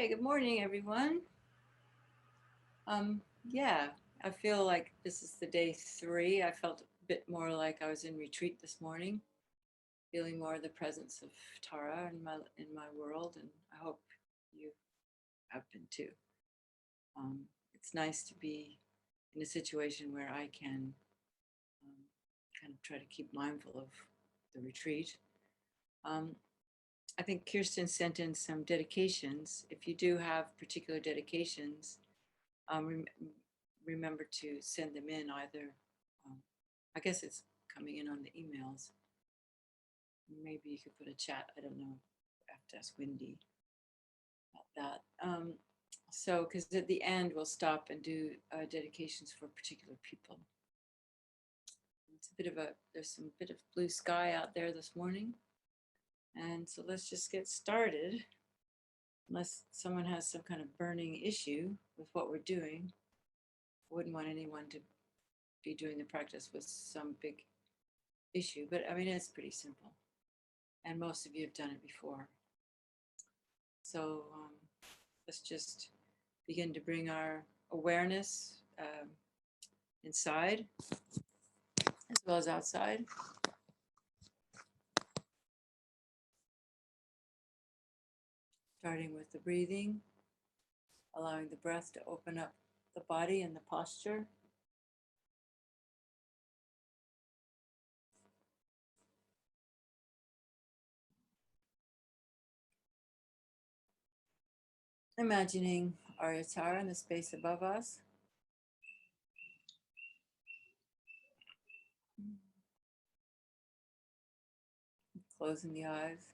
Hi, good morning, everyone. Yeah, I feel like this is the day 3. I felt a bit more like I was in retreat this morning, feeling more the presence of Tara in my world, and I hope you have been too. Um, it's nice to be in a situation where I can um, kind of try to keep mindful of the retreat. Um, I think Kirsten sent in some dedications. If you do have particular dedications, remember to send them in either. Um, I guess it's coming in on the emails. Maybe you could put a chat. I don't know. I have to ask Wendy about that. So, because at the end we'll stop and do dedications for particular people. It's a bit of a there's some bit of blue sky out there this morning, and so let's just get started. Unless someone has some kind of burning issue with what we're doing, I wouldn't want anyone to be doing the practice with some big issue, but I mean, it's pretty simple. And most of you have done it before. So let's just begin to bring our awareness inside as well as outside. Starting with the breathing, allowing the breath to open up the body and the posture. Imagining Aryatara in the space above us. Closing the eyes.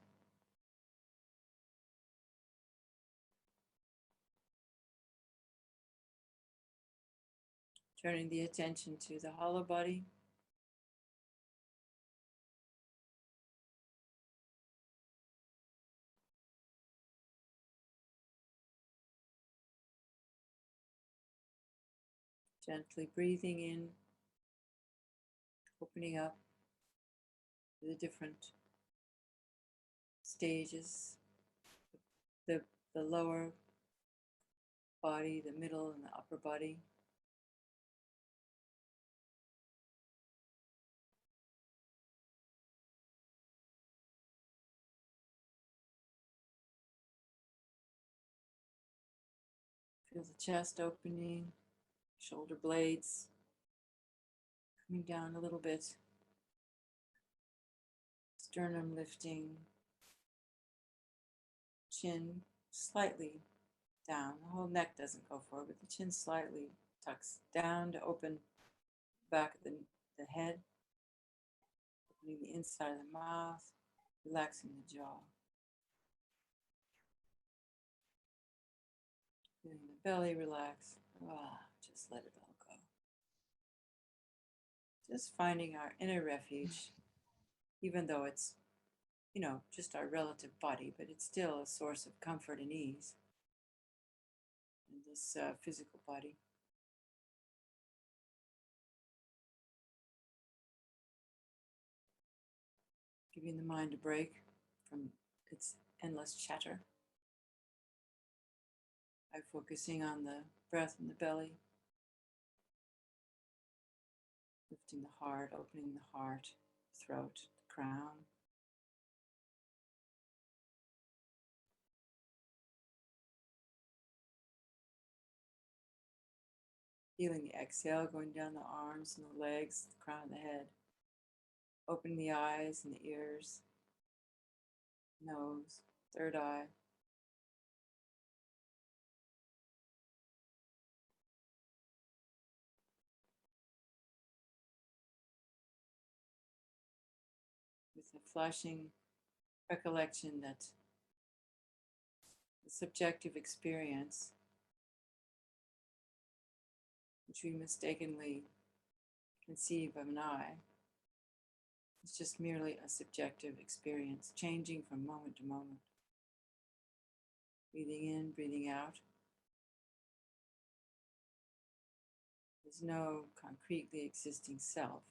Turning the attention to the hollow body. Gently breathing in, opening up to the different stages, the, the lower body, the middle, and the upper body. Feel the chest opening, shoulder blades coming down a little bit, sternum lifting, chin slightly down. The whole neck doesn't go forward, but the chin slightly tucks down to open the back of the head, opening the inside of the mouth, relaxing the jaw. Feeling the belly relax. Just let it all go. Just finding our inner refuge, even though it's, just our relative body, but it's still a source of comfort and ease in this physical body. Giving the mind a break from its endless chatter by focusing on the breath in the belly, lifting the heart, opening the heart, throat, the crown. Feeling the exhale going down the arms and the legs, the crown of the head. Opening the eyes and the ears, nose, third eye. With a flashing recollection that the subjective experience, which we mistakenly conceive of an eye, is just merely a subjective experience, changing from moment to moment. Breathing in, breathing out. There's no concretely existing self,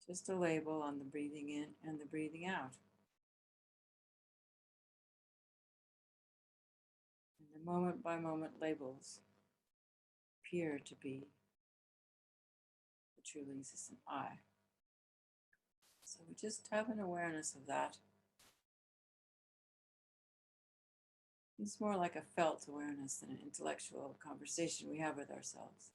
just a label on the breathing in and the breathing out. The moment by moment labels appear to be the truly existent I. So we just have an awareness of that. It's more like a felt awareness than an intellectual conversation we have with ourselves.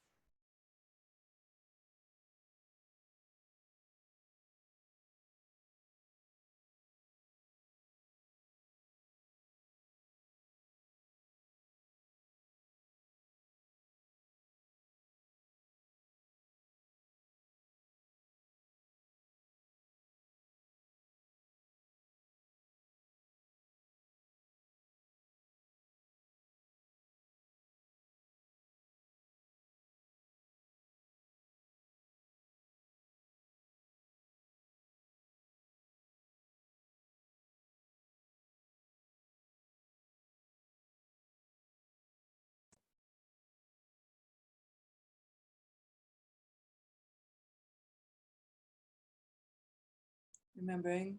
Remembering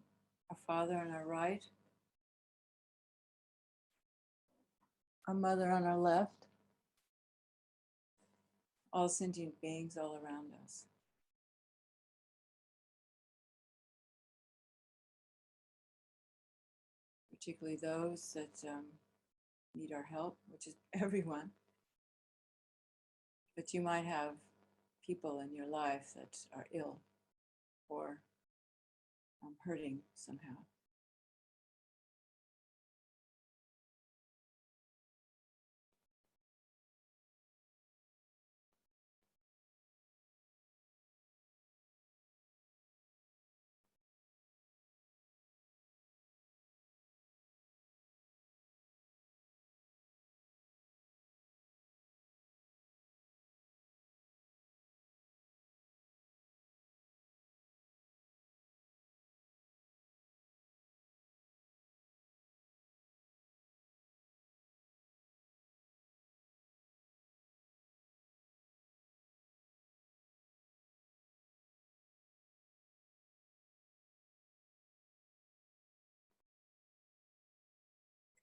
our Father on our right, our Mother on our left, all sentient beings all around us. Particularly those that need our help, which is everyone. But you might have people in your life that are ill or hurting somehow.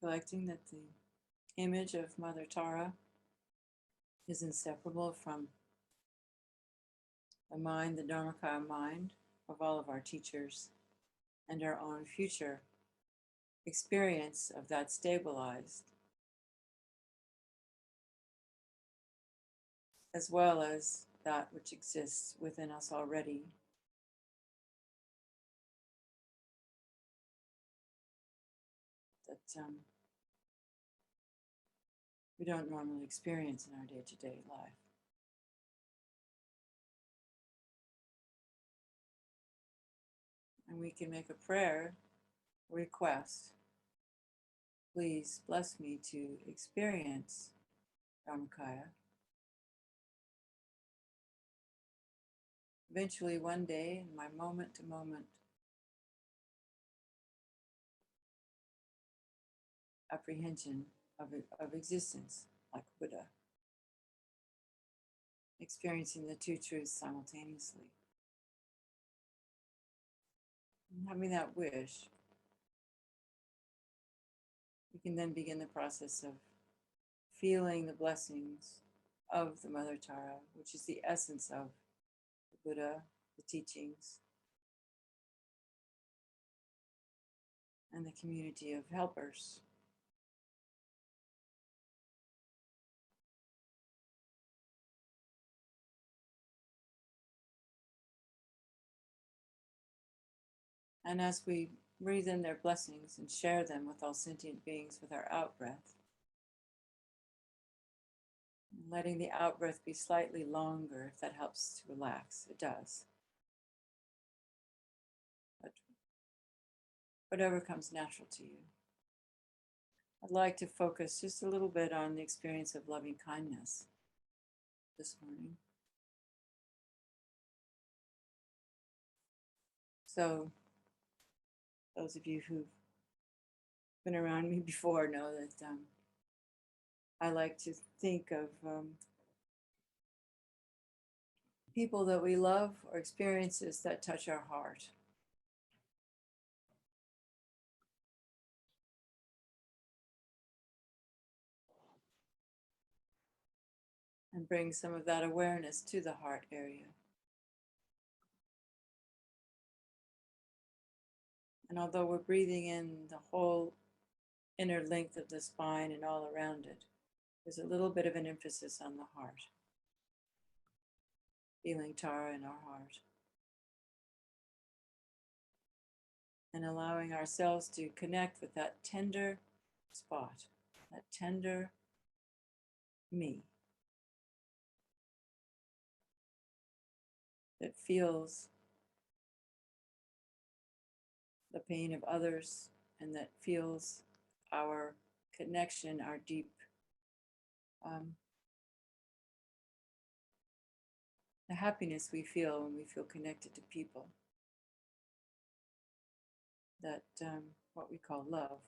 Collecting that the image of Mother Tara is inseparable from the mind, the Dharmakaya mind of all of our teachers, and our own future experience of that stabilized, as well as that which exists within us already. That we don't normally experience in our day-to-day life. And we can make a prayer request. Please bless me to experience Dharmakaya. Eventually, one day, in my moment to moment apprehension of existence, like Buddha, experiencing the two truths simultaneously. And having that wish, we can then begin the process of feeling the blessings of the Mother Tara, which is the essence of the Buddha, the teachings, and the community of helpers. And as we breathe in their blessings and share them with all sentient beings with our out-breath, letting the out-breath be slightly longer if that helps to relax, it does. But whatever comes natural to you. I'd like to focus just a little bit on the experience of loving kindness this morning. So, those of you who've been around me before know that I like to think of people that we love or experiences that touch our heart. and bring some of that awareness to the heart area. And although we're breathing in the whole inner length of the spine and all around it, there's a little bit of an emphasis on the heart, feeling Tara in our heart. And allowing ourselves to connect with that tender spot, that tender me that feels the pain of others and that feels our connection, our deep the happiness we feel when we feel connected to people, that what we call love.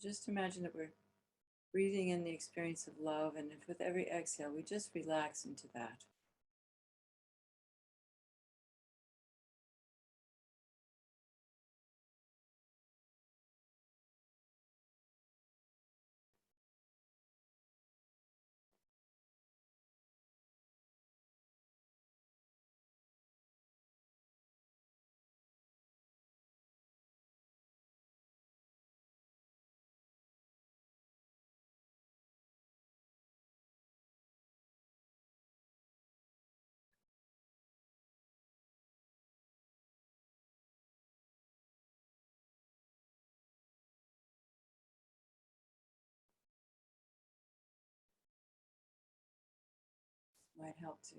Just imagine that we're breathing in the experience of love, and if with every exhale we just relax into that. Might help to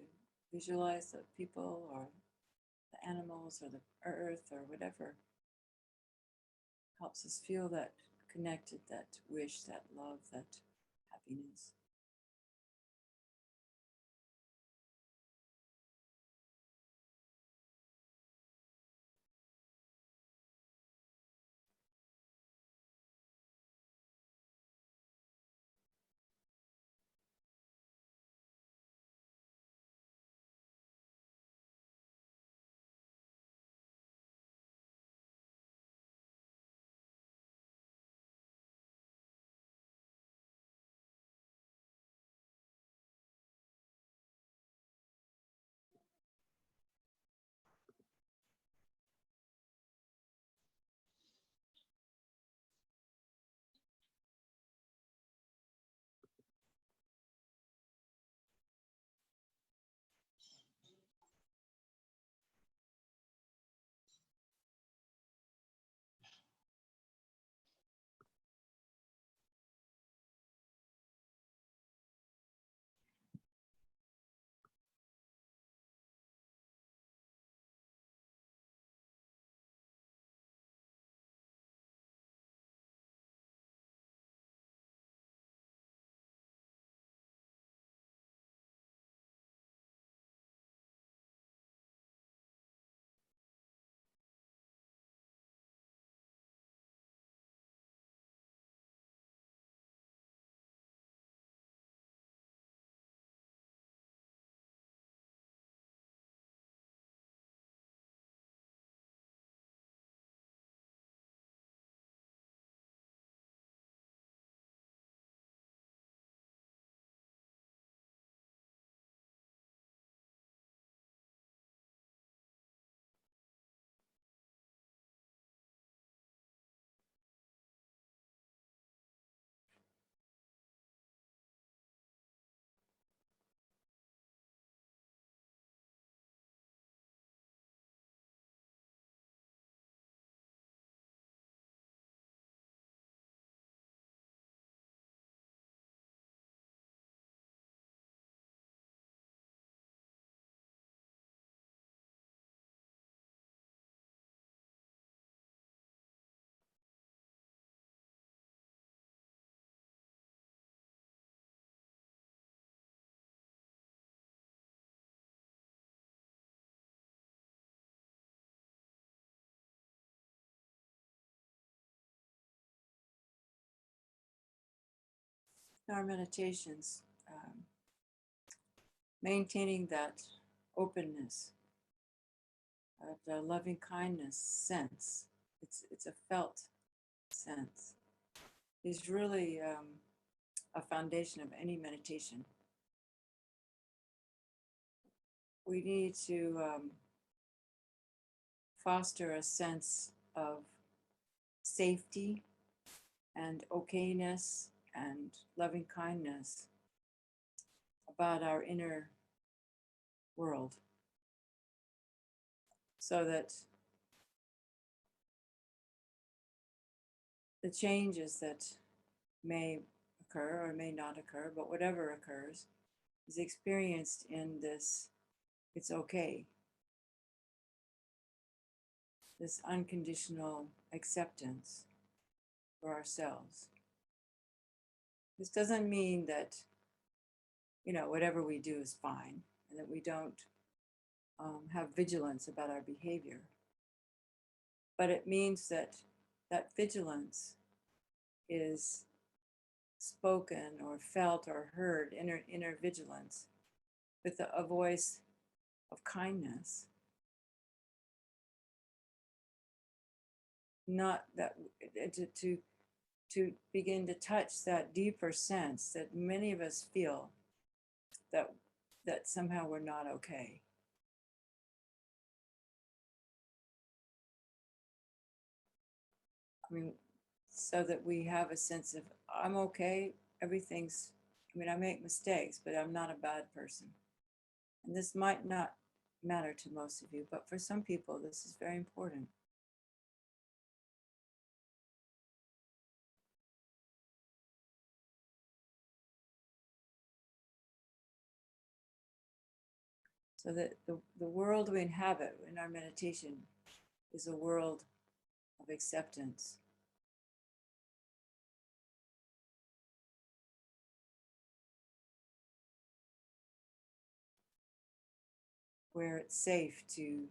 visualize the people or the animals or the earth or whatever helps us feel that connected, that wish, that love, that happiness. in our meditations, maintaining that openness, the loving kindness sense, it's a felt sense, is really a foundation of any meditation. We need to foster a sense of safety and okayness and loving kindness about our inner world, so that the changes that may occur or may not occur, but whatever occurs, is experienced in this, it's okay, this unconditional acceptance for ourselves. This doesn't mean that, whatever we do is fine and that we don't have vigilance about our behavior. But it means that that vigilance is spoken or felt or heard, inner vigilance, with a voice of kindness. Not that to begin to touch that deeper sense that many of us feel that somehow we're not okay. I mean, so that we have a sense of, I'm okay, I make mistakes, but I'm not a bad person. And this might not matter to most of you, but for some people, this is very important. So that the world we inhabit in our meditation is a world of acceptance. Where it's safe to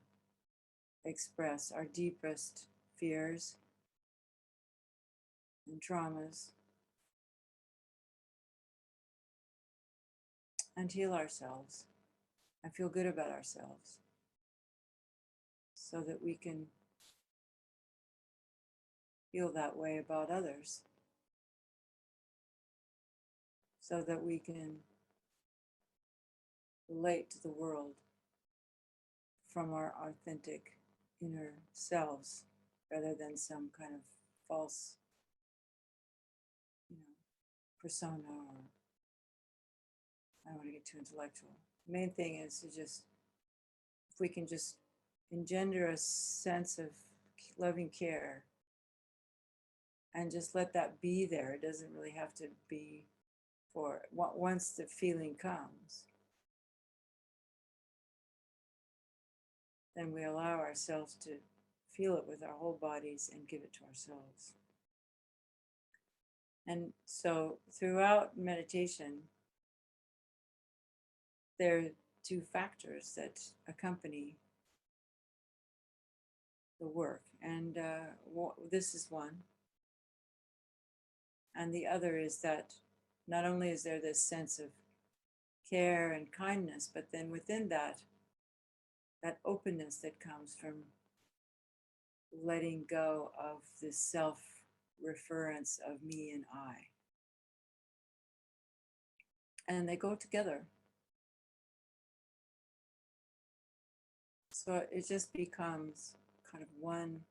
express our deepest fears and traumas and heal ourselves and feel good about ourselves, so that we can feel that way about others, so that we can relate to the world from our authentic inner selves rather than some kind of false, persona, or I don't want to get too intellectual. The main thing is to just, if we can just engender a sense of loving care and just let that be there. It doesn't really have to be for once the feeling comes, then we allow ourselves to feel it with our whole bodies and give it to ourselves. And so throughout meditation, there are two factors that accompany the work. And this is one. And the other is that not only is there this sense of care and kindness, but then within that openness that comes from letting go of this self-reference of me and I. And they go together. So it just becomes kind of one.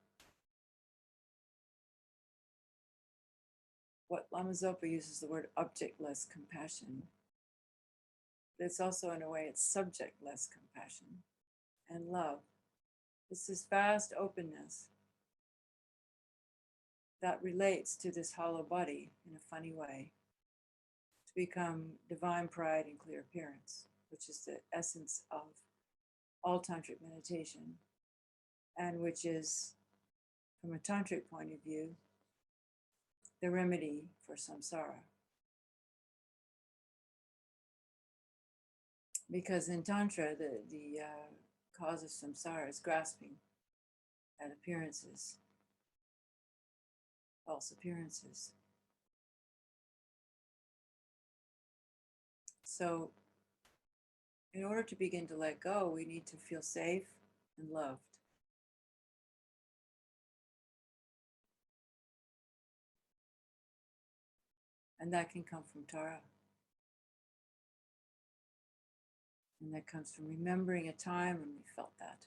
What Lama Zopa uses the word objectless compassion. But it's also, in a way, it's subjectless compassion and love. It's this vast openness that relates to this hollow body in a funny way to become divine pride and clear appearance, which is the essence of all tantric meditation, and which is, from a tantric point of view, the remedy for samsara. Because in Tantra, the cause of samsara is grasping at appearances, false appearances. So, in order to begin to let go, we need to feel safe and loved. And that can come from Tara. And that comes from remembering a time when we felt that.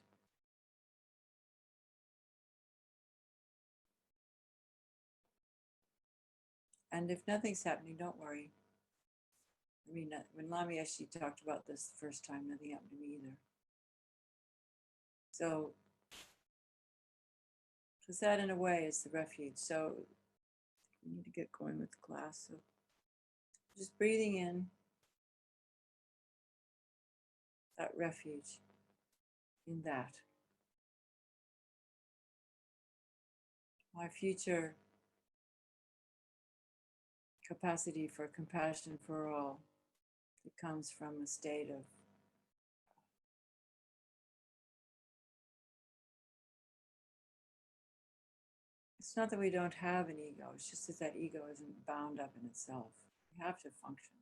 And if nothing's happening, don't worry. I mean, when Lami actually talked about this the first time, nothing happened to me either. So, because that in a way is the refuge. So, we need to get going with the class. So, just breathing in that refuge in that. My future capacity for compassion for all, it comes from a state of it's not that we don't have an ego, it's just that that ego isn't bound up in itself. We have to function.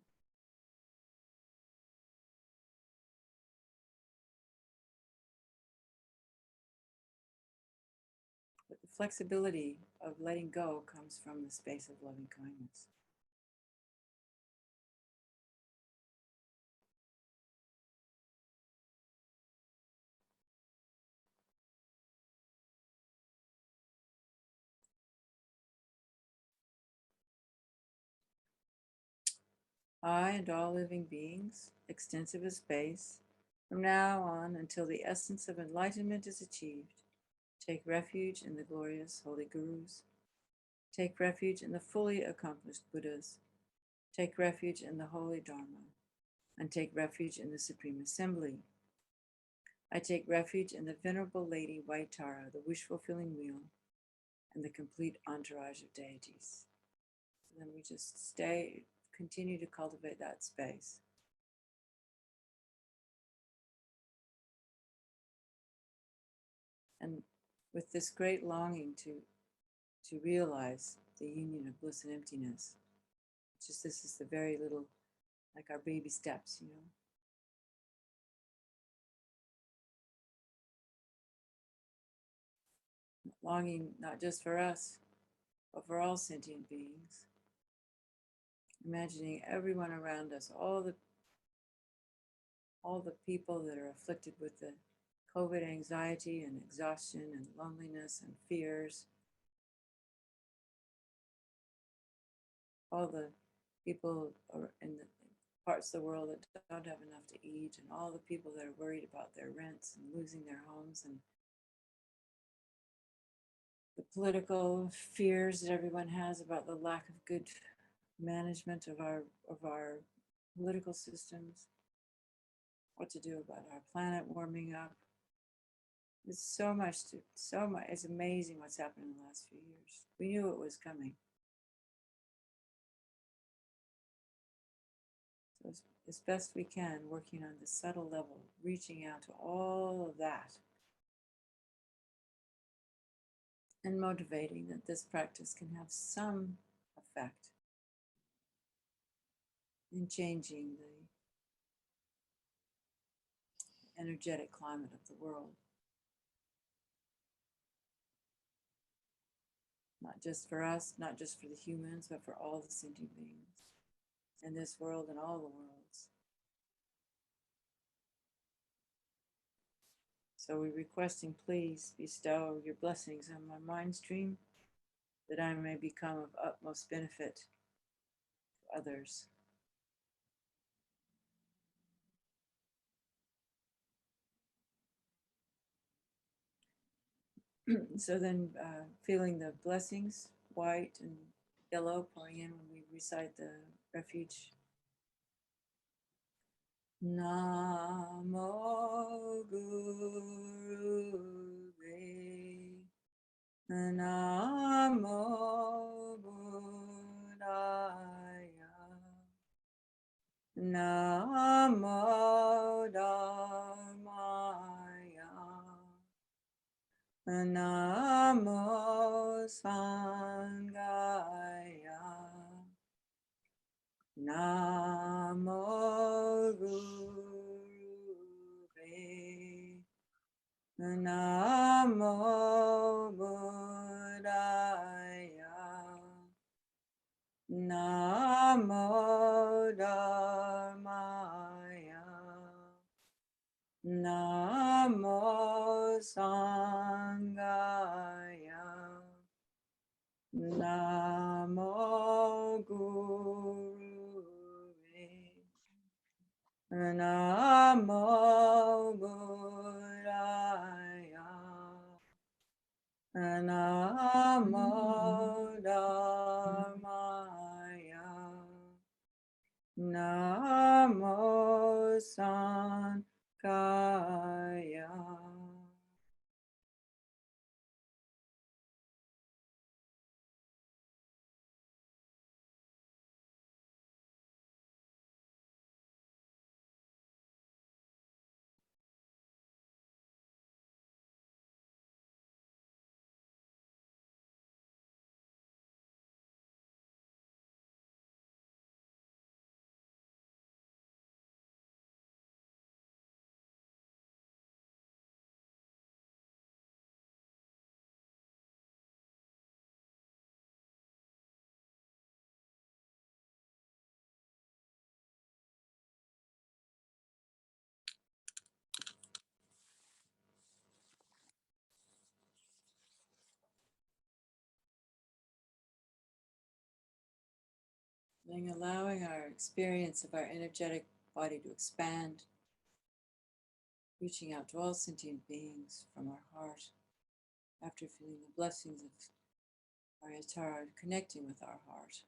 But the flexibility of letting go comes from the space of loving kindness. I and all living beings, extensive as space, from now on until the essence of enlightenment is achieved, take refuge in the glorious holy gurus, take refuge in the fully accomplished Buddhas, take refuge in the holy Dharma, and take refuge in the Supreme Assembly. I take refuge in the Venerable Lady White Tara, the wish-fulfilling wheel, and the complete entourage of deities. And then we just continue to cultivate that space. And with this great longing to realize the union of bliss and emptiness, just this is the very little, like our baby steps, you know. Longing not just for us, but for all sentient beings. Imagining everyone around us, all the people that are afflicted with the COVID anxiety and exhaustion and loneliness and fears, all the people in the parts of the world that don't have enough to eat, and all the people that are worried about their rents and losing their homes, and the political fears that everyone has about the lack of good management of our political systems, what to do about our planet warming up. There's so much. It's amazing what's happened in the last few years. We knew it was coming. So as best we can, working on the subtle level, reaching out to all of that, and motivating that this practice can have some effect in changing the energetic climate of the world. Not just for us, not just for the humans, but for all the sentient beings in this world and all the worlds. So we're requesting, please bestow your blessings on my mind stream, that I may become of utmost benefit to others. So then feeling the blessings, white and yellow, pouring in when we recite the refuge. Namo Gurave, Namo Buddhaya, Namo Dharmaya, Namo Sanghaya, Namo Namo Buddhaya. Namo Dhammaya. Namo Sanghaya. Namo Gurave. Namo Buddhaya. Namo Dhammaya. Namo Sanghaya. And allowing our experience of our energetic body to expand, reaching out to all sentient beings from our heart after feeling the blessings of our Atara, connecting with our heart.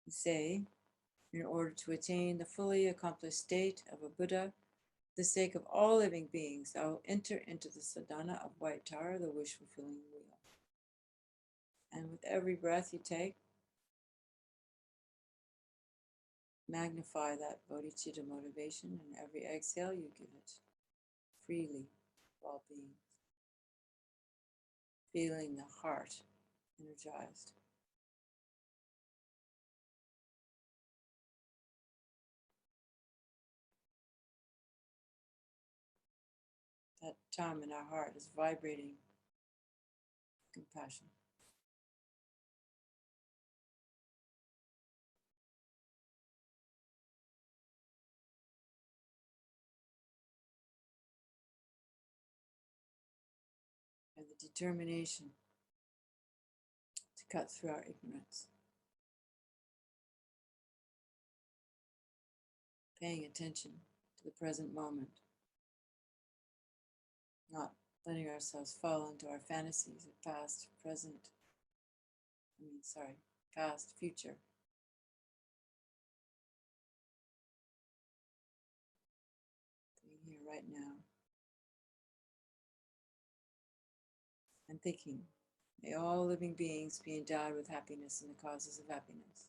We say, in order to attain the fully accomplished state of a Buddha, for the sake of all living beings, I will enter into the sadhana of white Tara, the wish-fulfilling wheel. And with every breath you take, magnify that bodhicitta motivation, and every exhale you give it freely to all beings, feeling the heart energized. That time in our heart is vibrating compassion. And the determination to cut through our ignorance, paying attention to the present moment, not letting ourselves fall into our fantasies of past, past, future. Being here right now and thinking, may all living beings be endowed with happiness and the causes of happiness.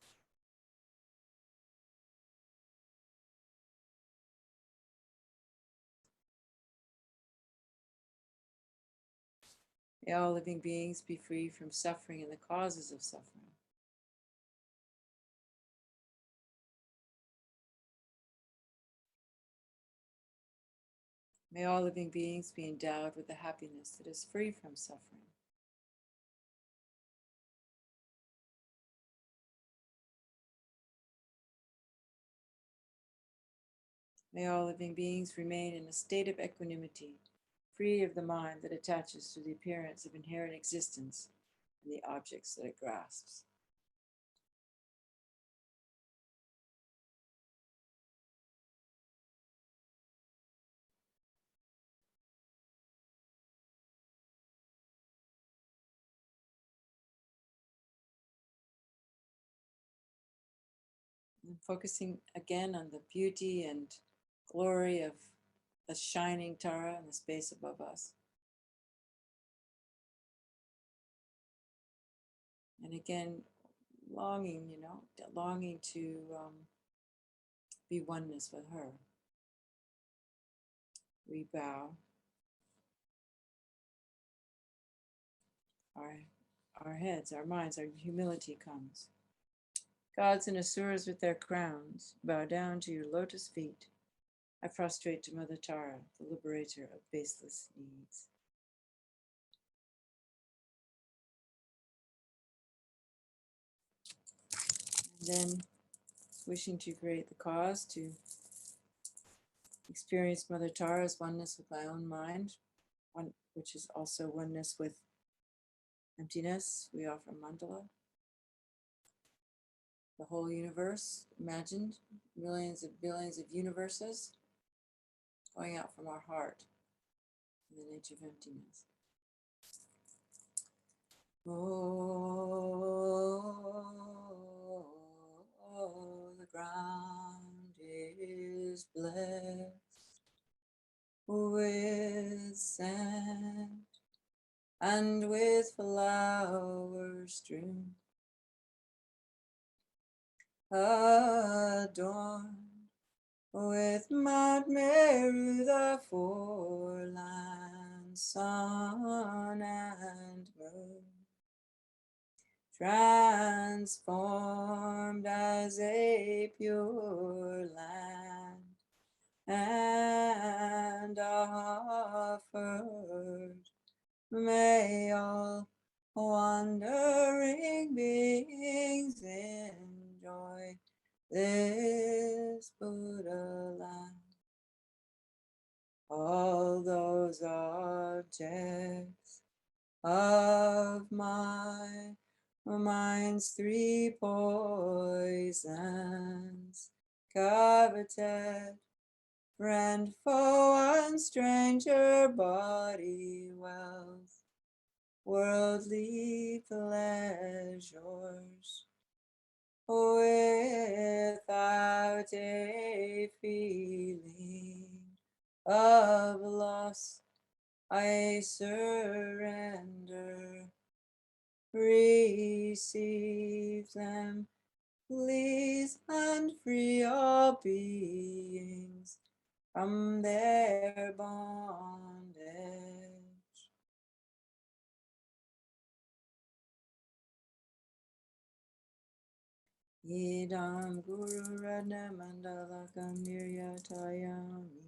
May all living beings be free from suffering and the causes of suffering. May all living beings be endowed with the happiness that is free from suffering. May all living beings remain in a state of equanimity, free of the mind that attaches to the appearance of inherent existence and the objects that it grasps. And focusing again on the beauty and glory of the shining Tara in the space above us. And again, longing to be oneness with her. We bow. Our heads, our minds, our humility comes. Gods and asuras with their crowns bow down to your lotus feet. I prostrate to Mother Tara, the liberator of baseless needs. And then, wishing to create the cause to experience Mother Tara's oneness with my own mind, which is also oneness with emptiness, we offer mandala. The whole universe, imagined, millions of billions of universes going out from our heart in the nature of emptiness. Oh, the ground is blessed with sand and with flowers strewn, adorned with Mount Meru, the four-land sun and moon, transformed as a pure land, and offered, may all wandering beings enjoy this Buddha land. All those objects of my mind's three poisons, coveted, friend, foe, and stranger, body, wealth, worldly pleasures, without a feeling of loss, I surrender, receive them, please, and free all beings from their bondage. Idam Guru Radha Mandala Tayami.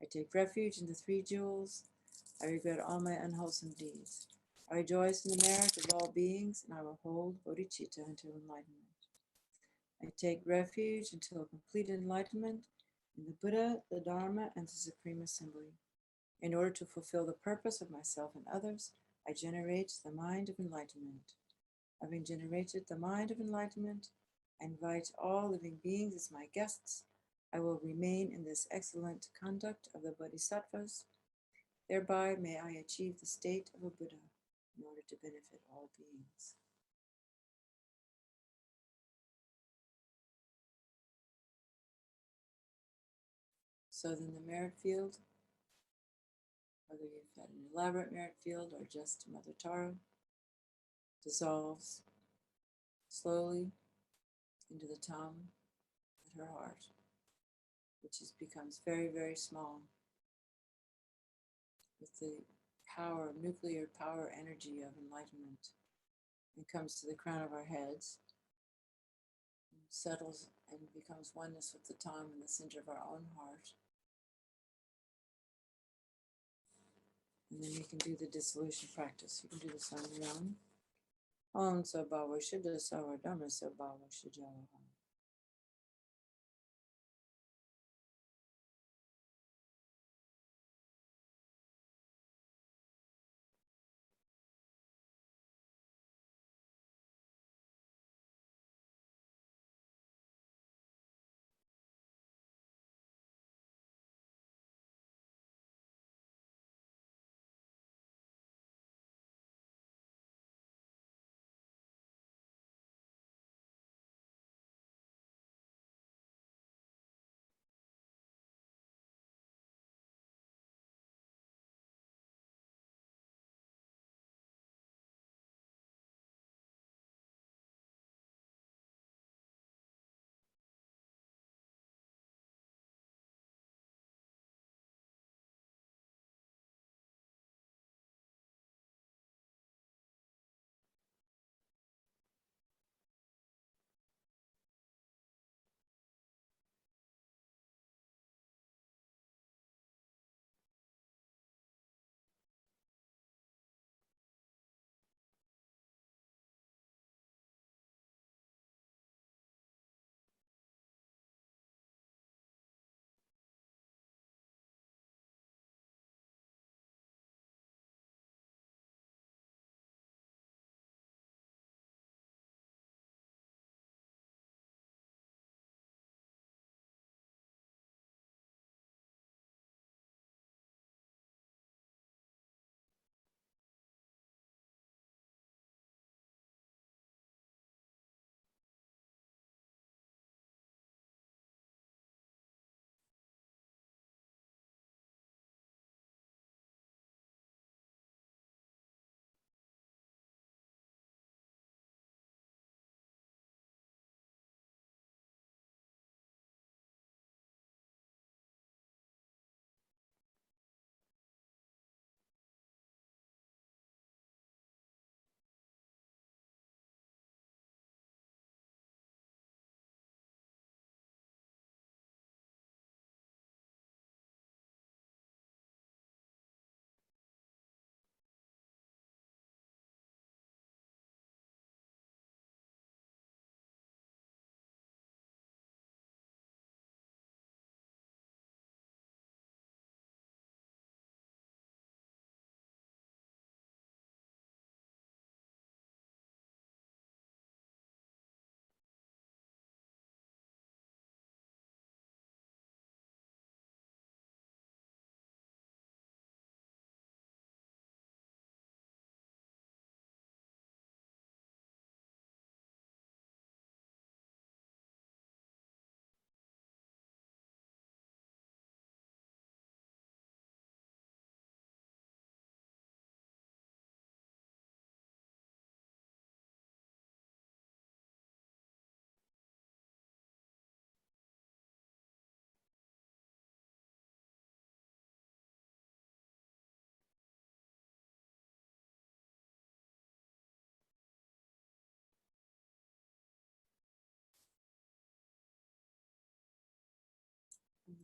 I take refuge in the three jewels. I regret all my unwholesome deeds. I rejoice in the merit of all beings, and I will hold bodhicitta until enlightenment. I take refuge until complete enlightenment in the Buddha, the Dharma, and the Supreme Assembly. In order to fulfill the purpose of myself and others, I generate the mind of enlightenment. Having generated the mind of enlightenment, I invite all living beings as my guests. I will remain in this excellent conduct of the Bodhisattvas. Thereby may I achieve the state of a Buddha in order to benefit all beings. So then the merit field, whether you've got an elaborate merit field or just Mother Tara, dissolves slowly into the tongue at her heart, which becomes very, very small with the power, nuclear power energy of enlightenment, and comes to the crown of our heads, and settles and becomes oneness with the tongue in the center of our own heart. And then you can do the dissolution practice. You can do this on your own. Om Sabhava Shuddha Savar Dhamma Sabhava Shuddha.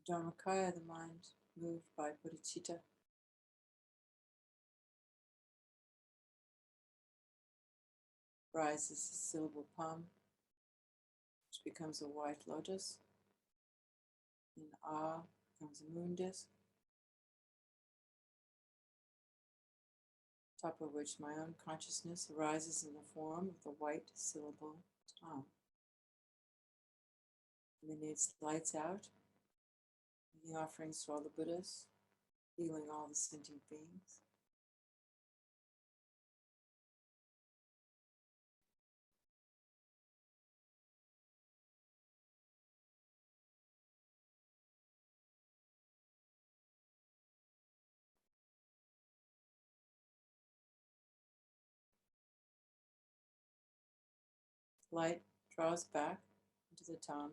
Dharmakaya, the mind moved by bodhicitta, rises a syllable palm, which becomes a white lotus. In A becomes a moon disk, top of which my own consciousness arises in the form of the white syllable Tam. And then it lights out, making offerings to all the Buddhas, healing all the sentient beings. Light draws back into the Tam,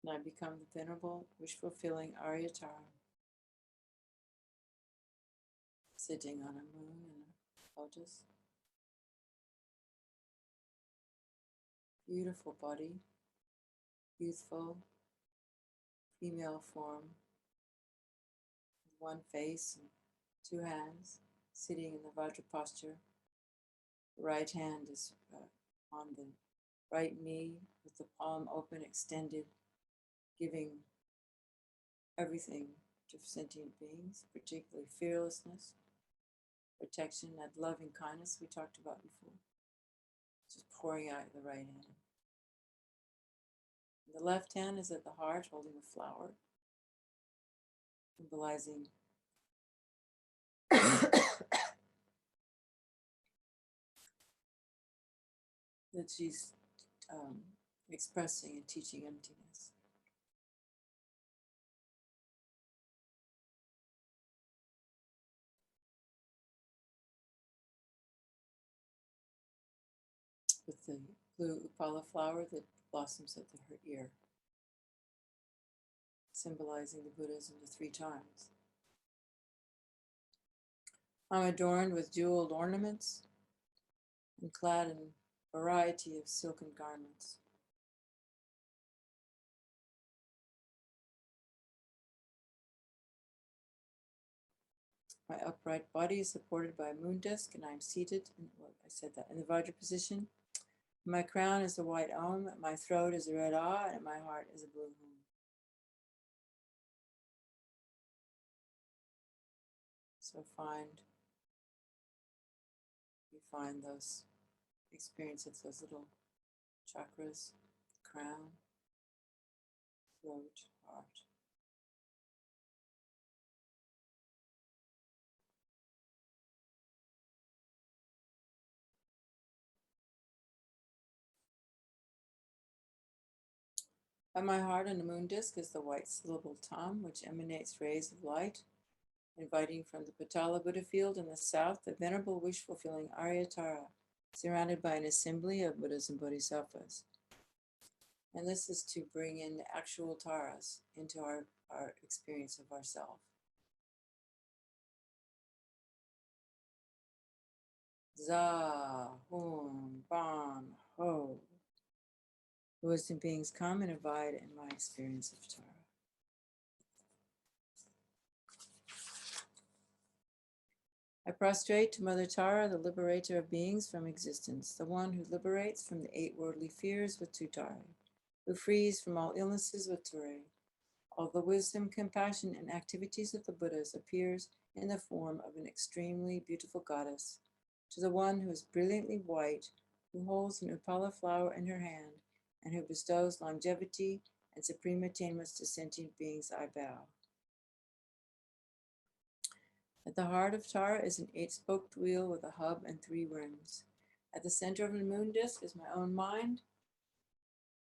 and I become the venerable, wish-fulfilling Aryatara, sitting on a moon and a lotus. Beautiful body, youthful, female form, with one face and two hands, sitting in the Vajra posture. The right hand is on the right knee with the palm open, extended, giving everything to sentient beings, particularly fearlessness, protection, that loving kindness we talked about before. Just pouring out the right hand. And the left hand is at the heart, holding a flower, symbolizing that she's expressing and teaching emptiness. With the blue upala flower that blossoms at her ear, symbolizing the Buddhism the three times. I'm adorned with jeweled ornaments and clad in a variety of silken garments. My upright body is supported by a moon disk, and I am seated in, in the Vajra position. My crown is a white Om, my throat is a red Ah, and my heart is a blue Hum. So you find those experiences, those little chakras, crown, throat, heart. At my heart on the moon disk is the white syllable Tam, which emanates rays of light, inviting from the Patala Buddha field in the south, the venerable wish-fulfilling Aryatara, surrounded by an assembly of Buddhas and Bodhisattvas. And this is to bring in actual taras into our experience of ourself. Za, Hum, Bam, Ho. The wisdom beings come and abide in my experience of Tara. I prostrate to Mother Tara, the liberator of beings from existence, the one who liberates from the 8 worldly fears with Tutari, who frees from all illnesses with Ture. All the wisdom, compassion, and activities of the Buddhas appears in the form of an extremely beautiful goddess. To the one who is brilliantly white, who holds an upala flower in her hand, and who bestows longevity and supreme attainments to sentient beings, I bow. At the heart of Tara is an 8-spoked wheel with a hub and 3 rims. At the center of the moon disk is my own mind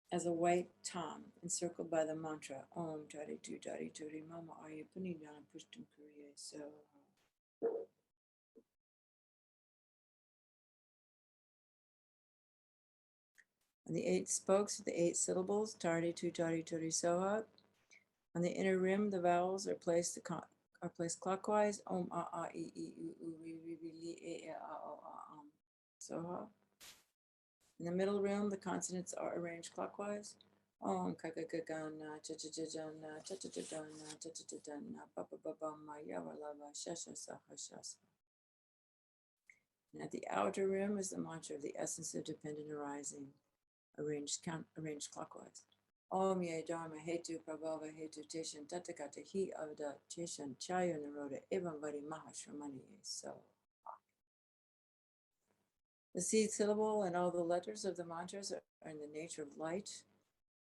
as a white Tam, encircled by the mantra Om Tari Tu Tari Turi Mama Arya Punidana Pushtum Kuriye So. On the 8 spokes are the 8 syllables, Tari Tu Tari Turi Soha. On the inner rim, the vowels are placed clockwise. Om A A E E U U Ri Ri Ri Li E E A O A Soha. In the middle rim, the consonants are arranged clockwise. Om Kakakagana, Chachajana, Chachajana, Chachajana, Papa Babama, Yavalava, Shasha Sahashasa. And at the outer rim is the mantra of the essence of dependent arising, arranged clockwise. Om Ye Dharma Hetu Prabhava Hetu Teshan Tatakata Hi Avda Teshan Chayo Naroda Evam Vari Mahashramani. So the seed syllable and all the letters of the mantras are in the nature of light,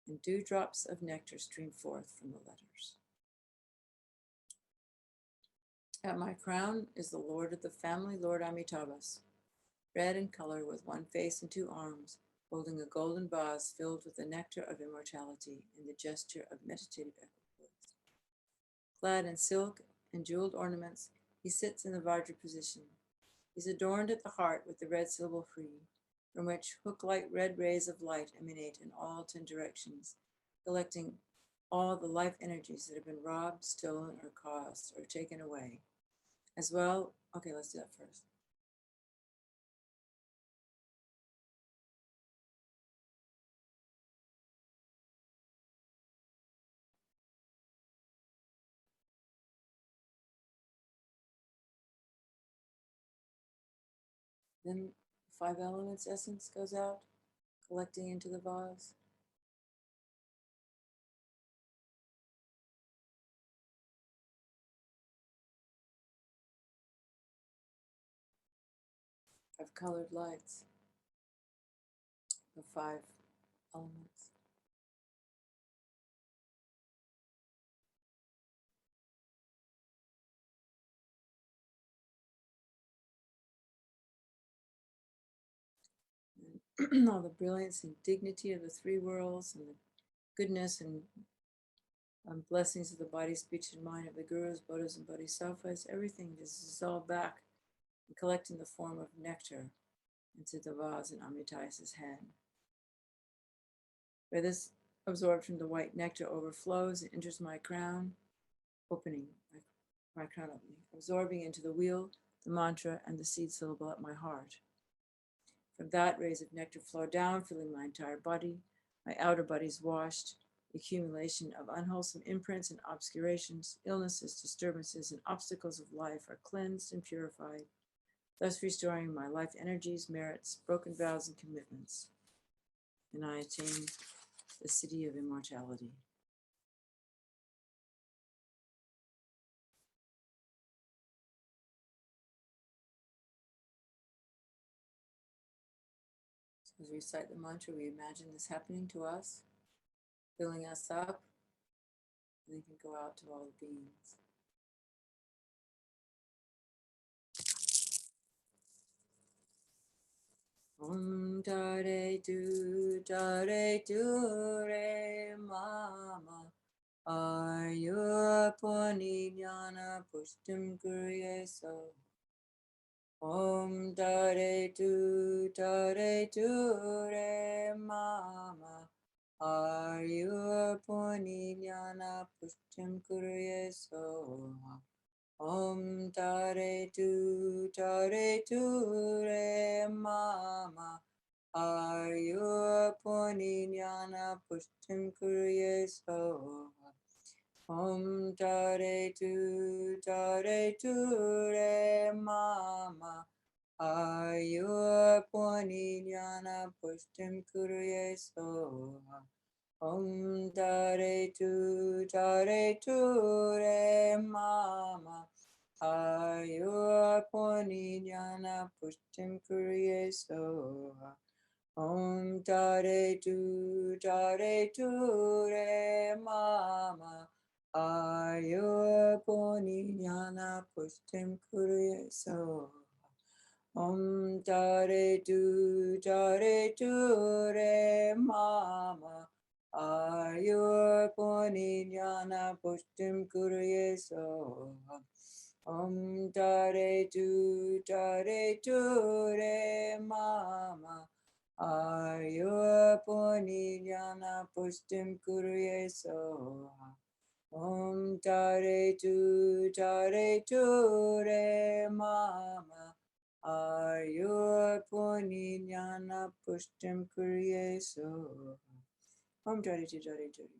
and dewdrops of nectar stream forth from the letters. At my crown is the Lord of the family, Lord Amitabhas, red in color with one face and two arms, holding a golden vase filled with the nectar of immortality in the gesture of meditative equipoise. Clad in silk and jeweled ornaments, he sits in the Vajra position. He's adorned at the heart with the red syllable free, from which hook-like red rays of light emanate in all 10 directions, collecting all the life energies that have been robbed, stolen, or caused, or taken away. As well, okay, let's do that first. Then 5 elements essence goes out, collecting into the vase. I've colored lights of 5 elements. And all the brilliance and dignity of the 3 worlds, and the goodness and blessings of the body, speech, and mind of the gurus, Buddhas, and bodhisattvas, everything just dissolved back and collect in the form of nectar into the vase in Amitabha's hand. Where this absorption, the white nectar overflows and enters my crown, opening, my crown opening, absorbing into the wheel, the mantra, and the seed syllable at my heart. From that, rays of nectar flow down, filling my entire body. My outer body is washed. The accumulation of unwholesome imprints and obscurations, illnesses, disturbances, and obstacles of life are cleansed and purified, thus restoring my life energies, merits, broken vows, and commitments. And I attain the city of immortality. So as we recite the mantra, we imagine this happening to us, filling us up, and then can go out to all the beings. Om Tare Tu Re Mama Ayurpani Jnana Pushtim Kurye So. Om Tare Tu Re Mama Ayurpani Jnana Pushtim Kurye So. Om Tare Tu Re Mama Ayurpani Jnana Pushtim Kurye So. Om Tare Tu Re Mama Ayurpani Jnana Pushtim Kurye So. Om Tare Tu Re Mama Ayurpani Jnana Pushtim Kurye So. Om Tare Tu Re Mama Ayurpani Jnana Pushtim Kurye So. Om Tare Tu Re Mama Ayurpani Jnana Pushtim Kurye So. Om Tare Tu Re Mama Ayurpani Jnana Pushtim Kurye So. Om Tare Tu Re Mama Ayurpani Jnana Pushtim Kurye So. Om Jari Jari Jari.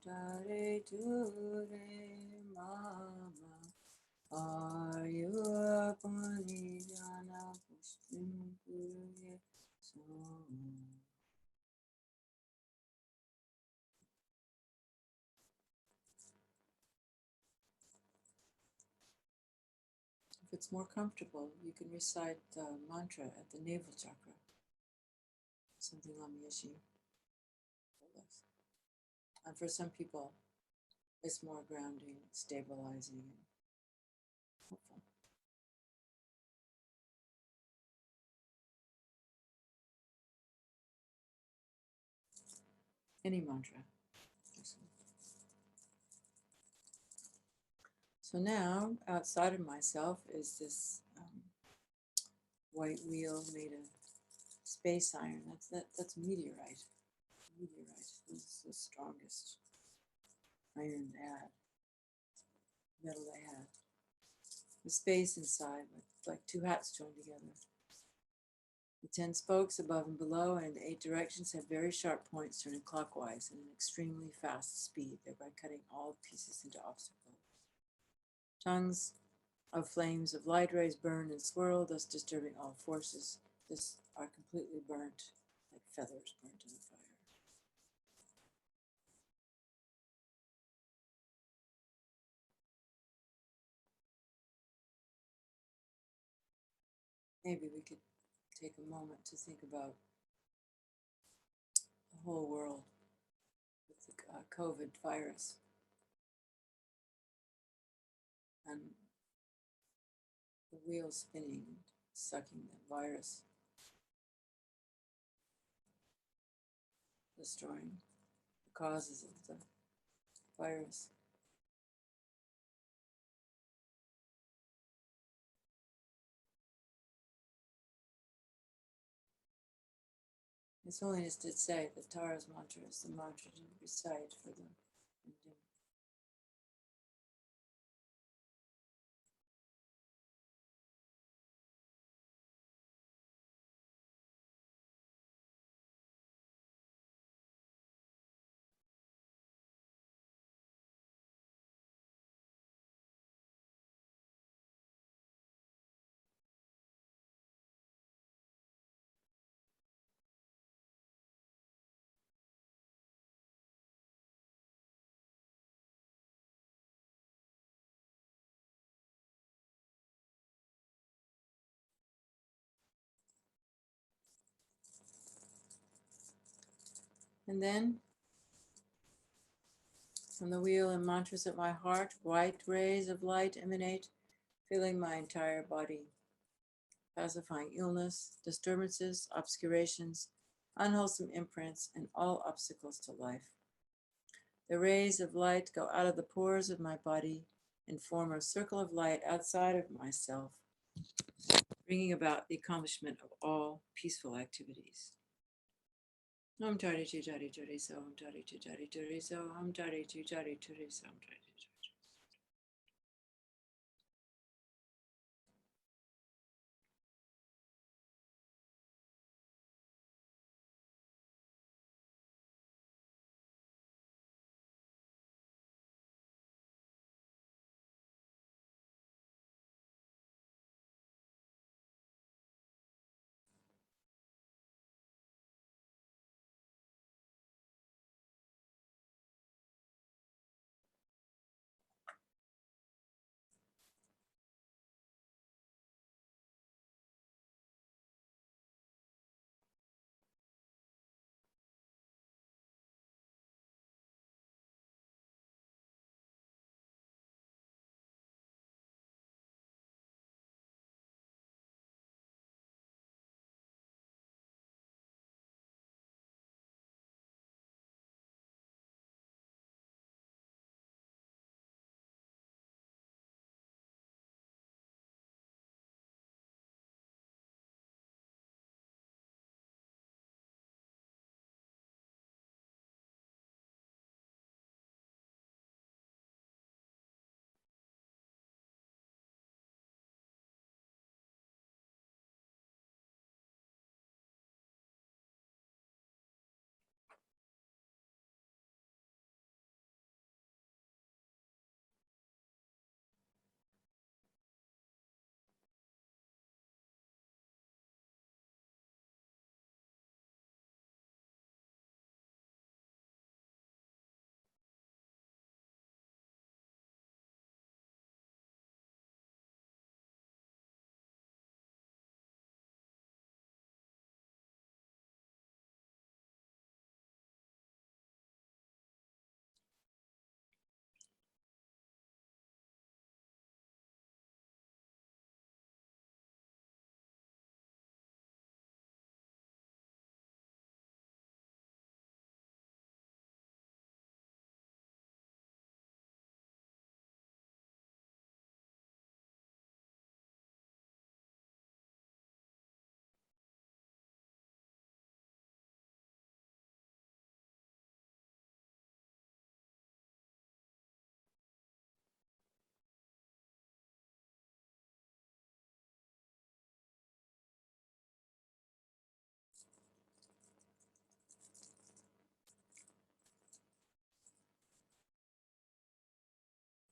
Dare tu re mama. Ayurapani jana pushpim purye so. If it's more comfortable, you can recite the mantra at the navel chakra, something Lama Yeshe told us. And for some people, it's more grounding, stabilizing, and helpful. Any mantra. So now, outside of myself is this white wheel made of space iron. That's meteorite. Meteorite. This is the strongest iron they had, metal they had. The space inside, like two hats joined together. The 10 spokes above and below and the 8 directions have very sharp points turning clockwise at an extremely fast speed, thereby cutting all pieces into obstacles. Tongues of flames of light rays burn and swirl, thus disturbing all forces. This are completely burnt, like feathers burnt in the fire. Maybe we could take a moment to think about the whole world with the COVID virus and the wheel spinning, sucking the virus, destroying the causes of the virus. His Holiness did say that Tara's mantra is the mantra to recite for the ending. And then, from the wheel and mantras at my heart, white rays of light emanate, filling my entire body, pacifying illness, disturbances, obscurations, unwholesome imprints, and all obstacles to life. The rays of light go out of the pores of my body and form a circle of light outside of myself, bringing about the accomplishment of all peaceful activities. Om Tari Chi Tari Tari So, Om Tari Chi Tari Tari So, Om Tari Chi Tari Tari So, Om Tari Chi Tari.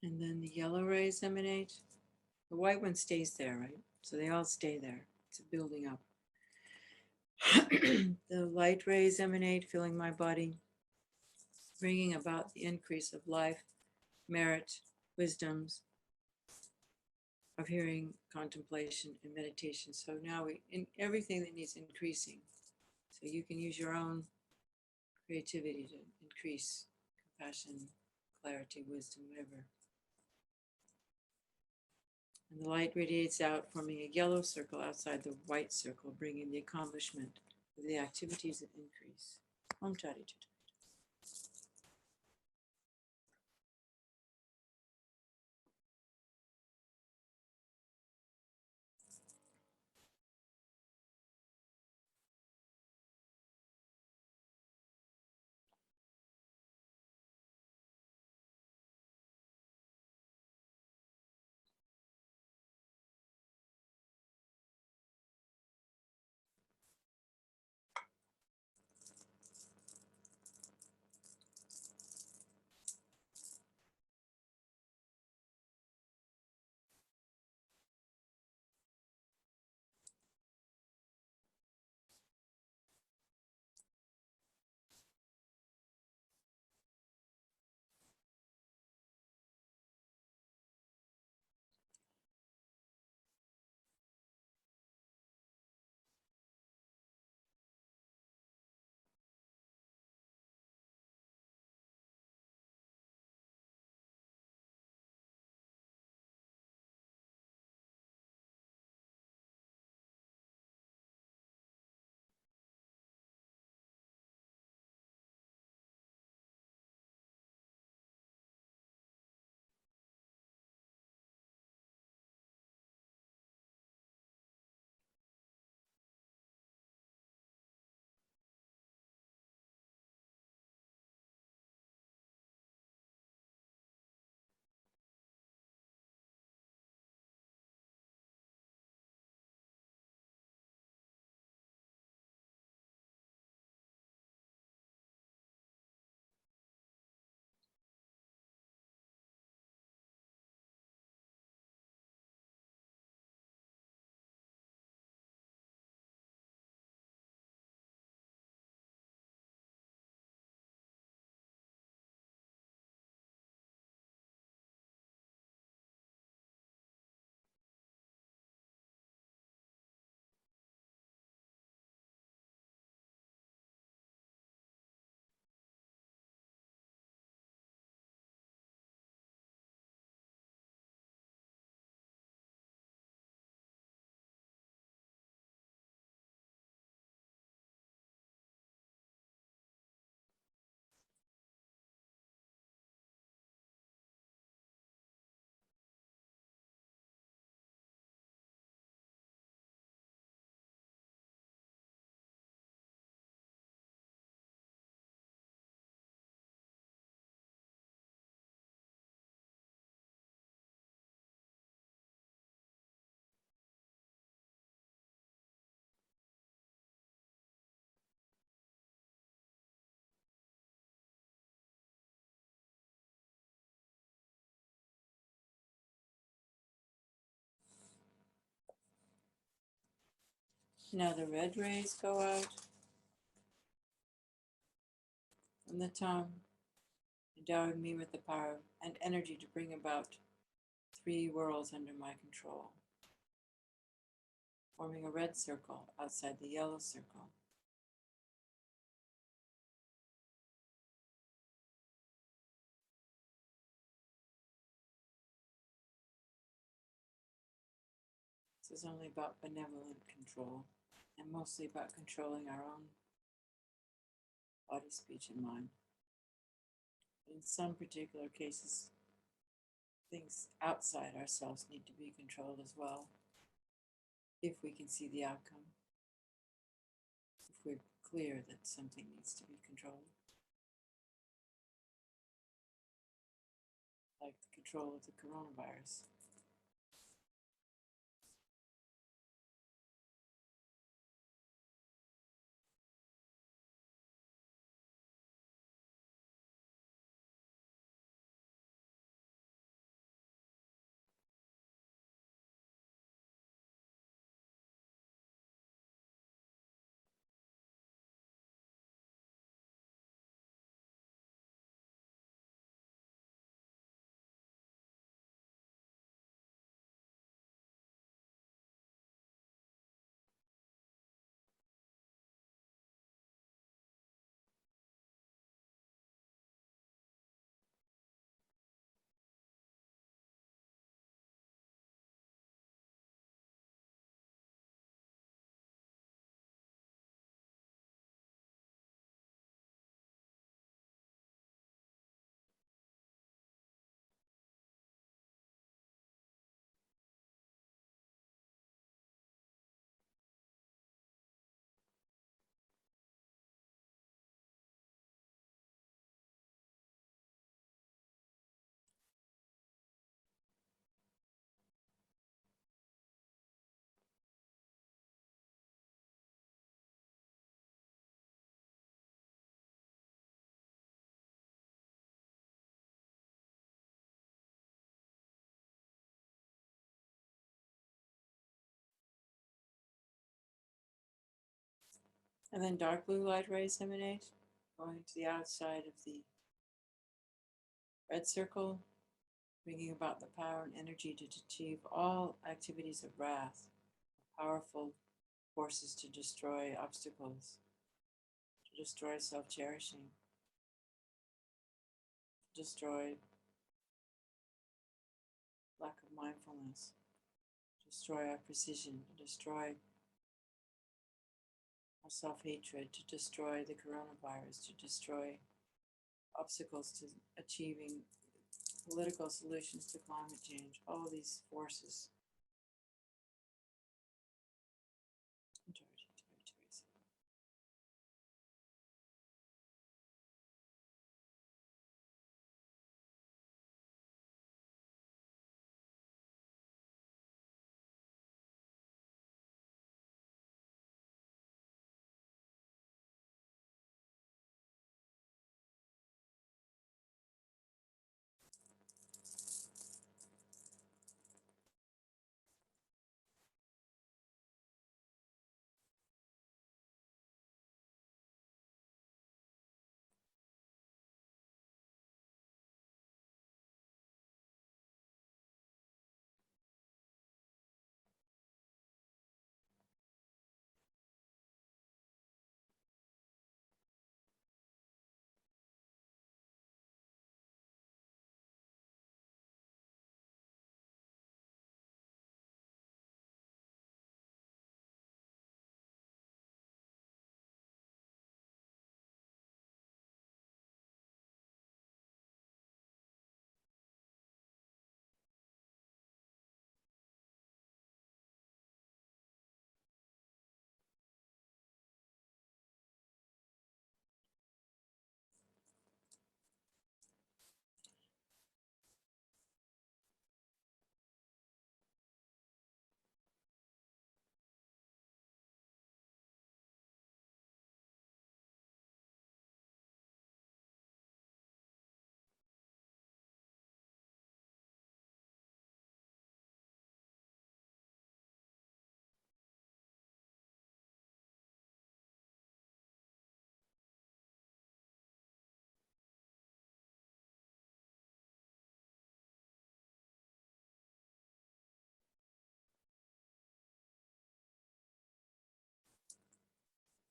And then the yellow rays emanate. The white one stays there, right? So they all stay there. It's a building up. The light rays emanate, filling my body, bringing about the increase of life, merit, wisdoms, of hearing, contemplation, and meditation. So now in everything that needs increasing. So you can use your own creativity to increase compassion, clarity, wisdom, whatever. And the light radiates out, forming a yellow circle outside the white circle, bringing the accomplishment of the activities that increase. Om Tari Tari. Now the red rays go out from the tongue, endowing me with the power and energy to bring about 3 worlds under my control, forming a red circle outside the yellow circle. This is only about benevolent control, and mostly about controlling our own body, speech, and mind. But in some particular cases, things outside ourselves need to be controlled as well, if we can see the outcome, if we're clear that something needs to be controlled, like the control of the coronavirus. And then dark blue light rays emanate, going to the outside of the red circle, bringing about the power and energy to achieve all activities of wrath, powerful forces to destroy obstacles, to destroy self-cherishing, to destroy lack of mindfulness, to destroy our precision, to destroy our self-hatred, to destroy the coronavirus, to destroy obstacles to achieving political solutions to climate change, all these forces.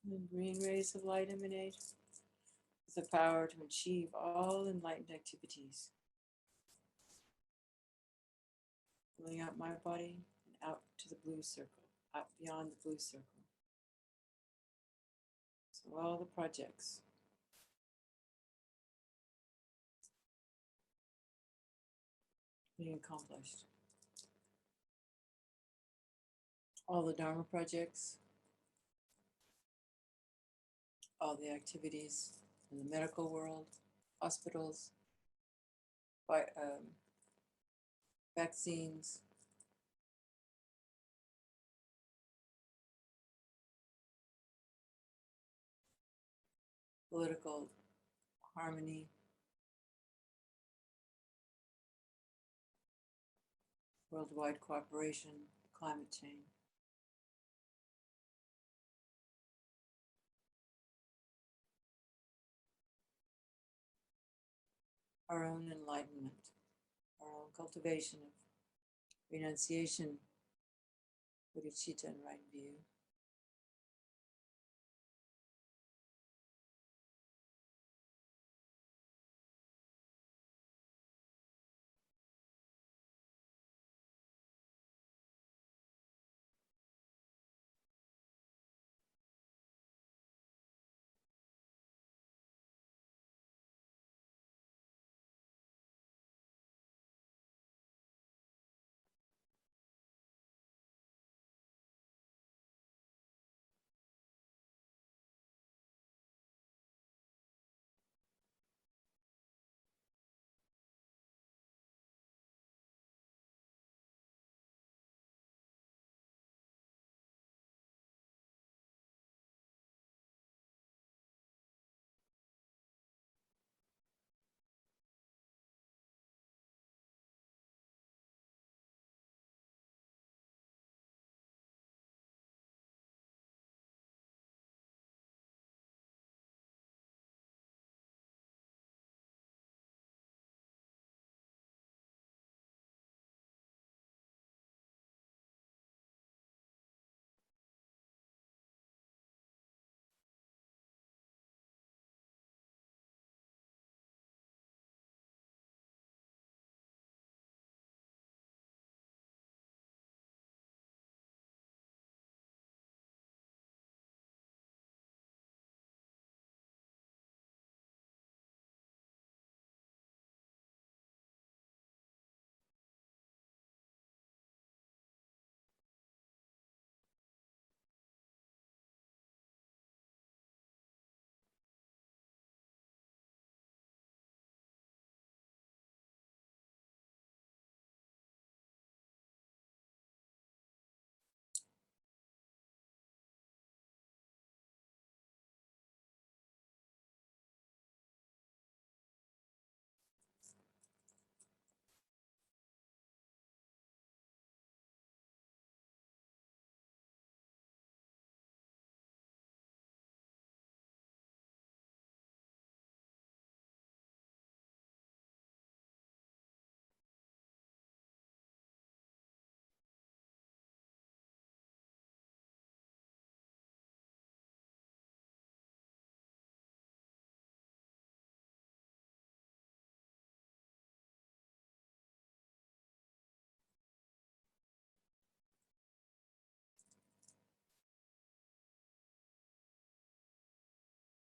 And green rays of light emanate with the power to achieve all enlightened activities, filling out my body and out to the blue circle, out beyond the blue circle. So all the projects being accomplished. All the Dharma projects, all the activities in the medical world, hospitals, vaccines, political harmony, worldwide cooperation, climate change. Our own enlightenment, our own cultivation of renunciation, bodhicitta, and right view.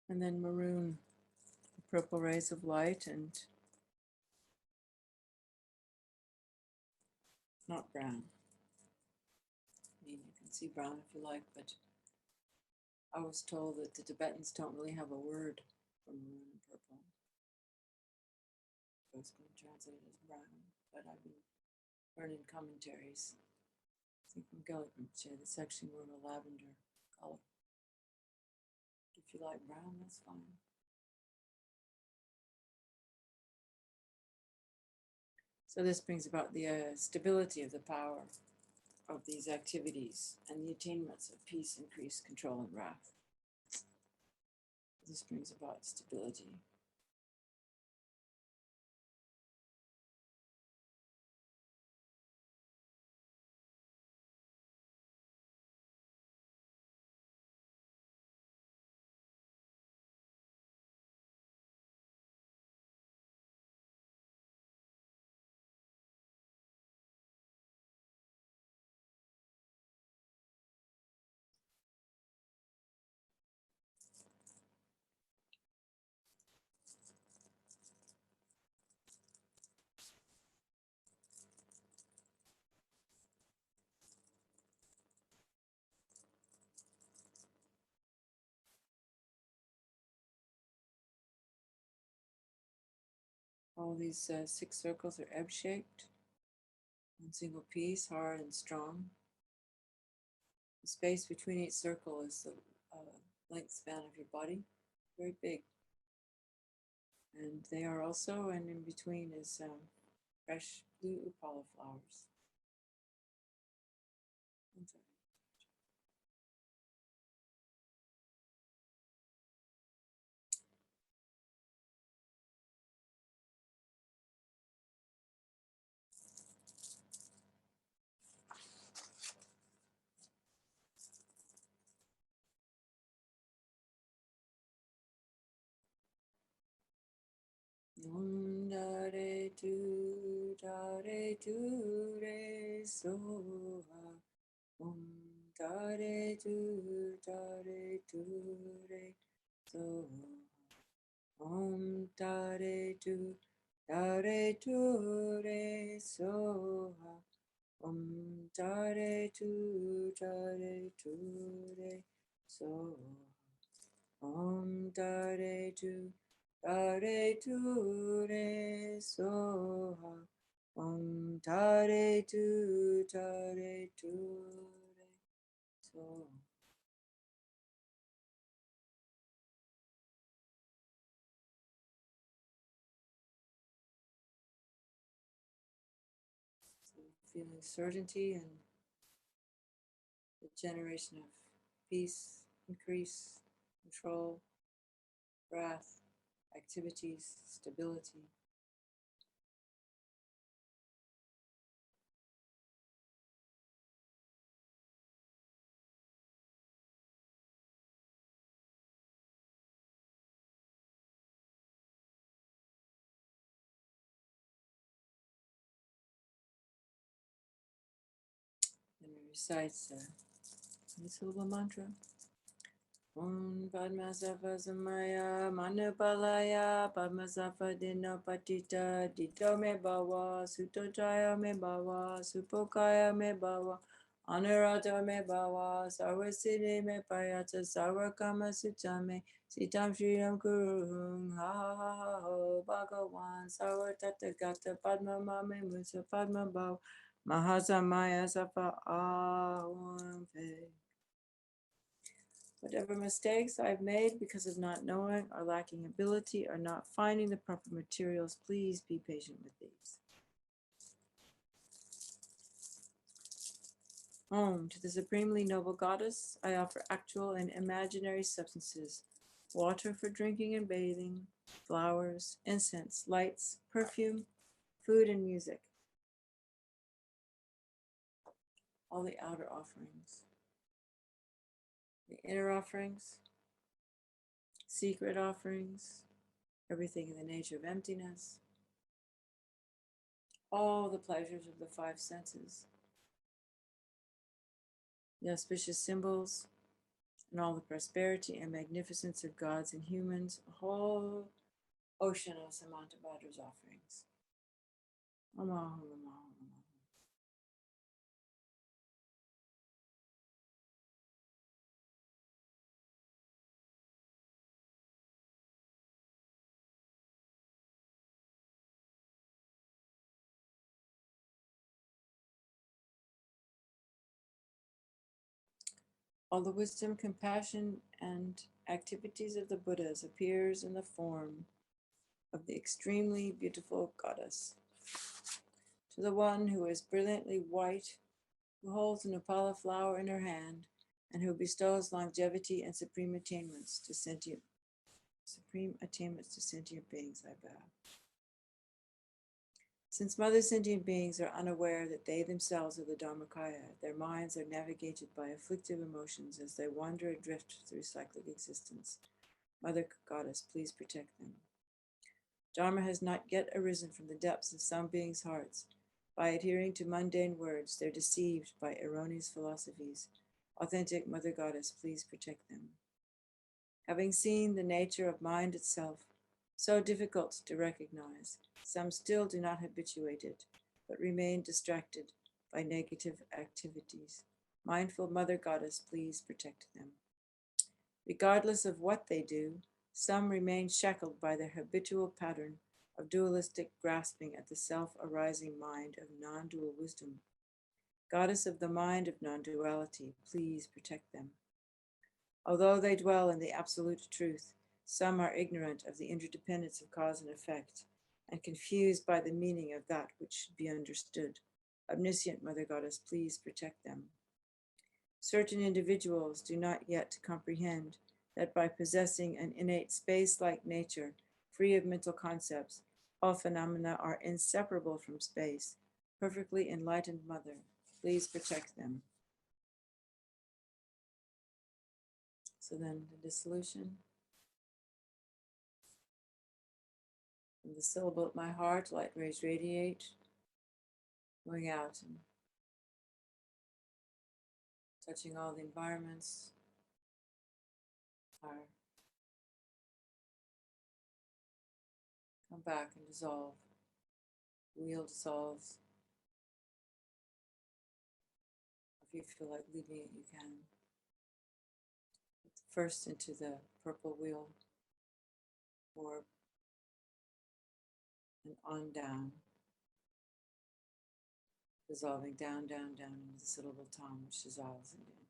And then maroon, the purple rays of light, and not brown. I mean, you can see brown if you like, but I was told that the Tibetans don't really have a word for maroon and purple. So it's going to translate as brown, but I've been learning commentaries. I think from Gilligan, it's actually more of a lavender color. If you like brown, that's fine. So this brings about the stability of the power of these activities and the attainments of peace, increase, control, and wrath. This brings about stability. All these 6 circles are egg-shaped, one single piece, hard and strong. The space between each circle is the length span of your body, very big. And they are also, and in between is fresh blue Paula flowers. Da re tu re so ha. Da re tu re so ha. Da re tu re so ha. Da re tu re so ha. Da re tu re so ha. Da re tu re so. So feeling certainty and the generation of peace, increase, control, breath, activities, stability. And we recite the syllable mantra. Om Padmasapha Samaya Manupalaya Padmasapha Dino Patita Dito Me Bhava Sutotaya Me Bhava Supokaya Me Bhava Anurata Me Bhava Sarvasiddhi Me Payata Sarvakama Sutame Sitam Shriram Kuruhum Ha Ha Ha Ha Ho Bhagavan Sarvatata Padma Mame Musa Padma Bhava Mahasamaya Sapa Aham Pe. Whatever mistakes I've made because of not knowing or lacking ability or not finding the proper materials, please be patient with these. Om, to the supremely noble goddess, I offer actual and imaginary substances, water for drinking and bathing, flowers, incense, lights, perfume, food, and music. All the outer offerings. The inner offerings, secret offerings, everything in the nature of emptiness, all the pleasures of the 5 senses, the auspicious symbols, and all the prosperity and magnificence of gods and humans, a whole ocean of Samantabhadra's offerings. All the wisdom, compassion, and activities of the Buddhas appears in the form of the extremely beautiful goddess. To the one who is brilliantly white, who holds an upala flower in her hand, and who bestows longevity and supreme attainments to sentient beings, I bow. Since mother sentient beings are unaware that they themselves are the Dharmakaya, their minds are navigated by afflictive emotions as they wander adrift through cyclic existence. Mother Goddess, please protect them. Dharma has not yet arisen from the depths of some beings' hearts. By adhering to mundane words, they're deceived by erroneous philosophies. Authentic Mother Goddess, please protect them. Having seen the nature of mind itself, so difficult to recognize, some still do not habituate it, but remain distracted by negative activities. Mindful Mother Goddess, please protect them. Regardless of what they do, some remain shackled by their habitual pattern of dualistic grasping at the self-arising mind of non-dual wisdom. Goddess of the mind of non-duality, please protect them. Although they dwell in the absolute truth, some are ignorant of the interdependence of cause and effect, and confused by the meaning of that which should be understood. Omniscient Mother Goddess, please protect them. Certain individuals do not yet comprehend that by possessing an innate space-like nature, free of mental concepts, all phenomena are inseparable from space. Perfectly enlightened Mother, please protect them. So then the dissolution. From the syllable of my heart, light rays radiate, going out and touching all the environments, are come back and dissolve. Wheel dissolves. If you feel like leaving it, you can. Put the first into the purple wheel, orb, and on down. Dissolving down, down, down into the syllable tom, which dissolves into emptiness.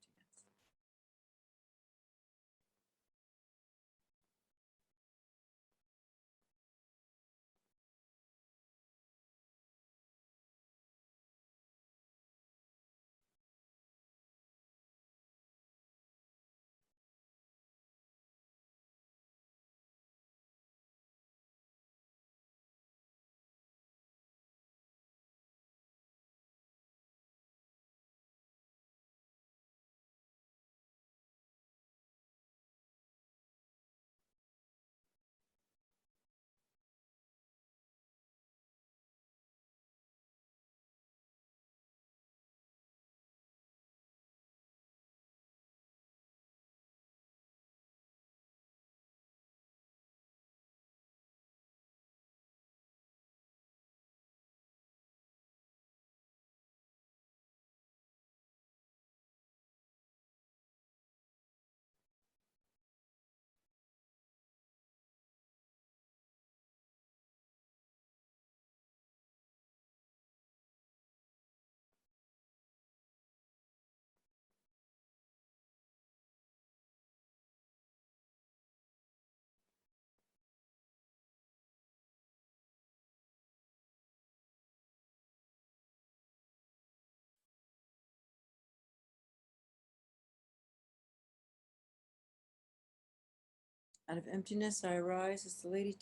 Out of emptiness I arise as the Lady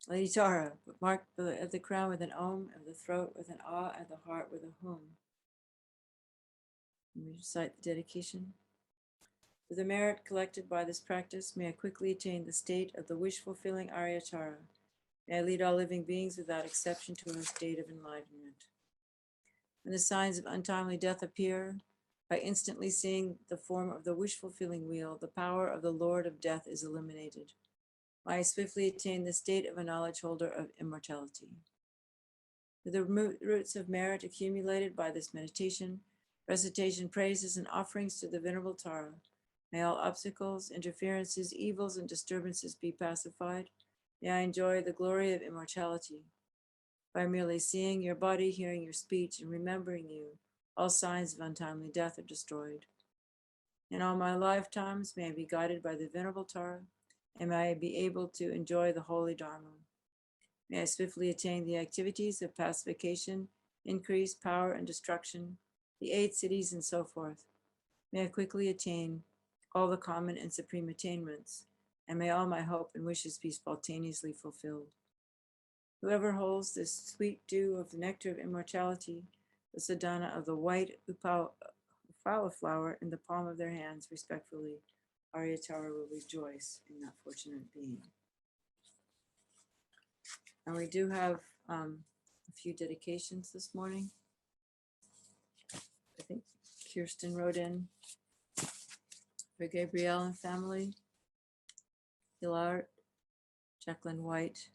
Lady Tara, marked at the crown with an Om, of the throat with an Ah, and the heart with a Hum. And we recite the dedication. Through the merit collected by this practice, may I quickly attain the state of the wish-fulfilling Aryatara. May I lead all living beings without exception to a state of enlightenment. When the signs of untimely death appear, by instantly seeing the form of the wish-fulfilling wheel, the power of the Lord of Death is eliminated. May I swiftly attain the state of a knowledge holder of immortality. Through the roots of merit accumulated by this meditation, recitation, praises, and offerings to the Venerable Tara, may all obstacles, interferences, evils, and disturbances be pacified. May I enjoy the glory of immortality. By merely seeing your body, hearing your speech, and remembering you, all signs of untimely death are destroyed. In all my lifetimes, may I be guided by the Venerable Tara, and may I be able to enjoy the holy Dharma. May I swiftly attain the activities of pacification, increase, power, and destruction, the 8 cities, and so forth. May I quickly attain all the common and supreme attainments, and may all my hope and wishes be spontaneously fulfilled. Whoever holds this sweet dew of the nectar of immortality, the sadhana of the white upala flower in the palm of their hands, respectfully, Aryatara will rejoice in that fortunate being. And we do have a few dedications this morning. I think Kirsten wrote in for Gabrielle and family, Hilart, Jacqueline White,